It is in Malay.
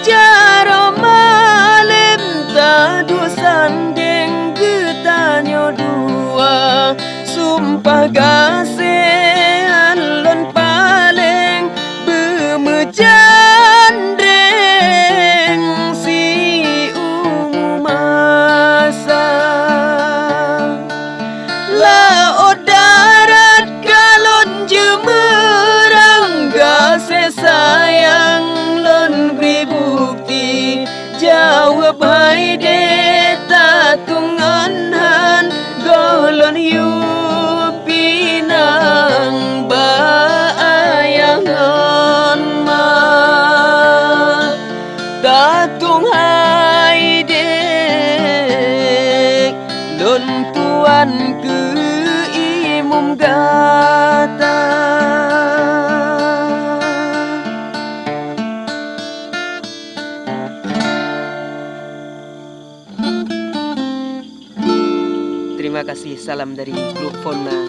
Jaro malim tadu sandeng getanyo dua sumpah gasehan lon paling bemejandreng si umasa la odarat kalon jemerang gase sayang lon bukti jawab hai de tatungan golon yupinang bayangan ma tatung hai de lon tuan ke imum gata. Terima kasih, salam dari grup Fona.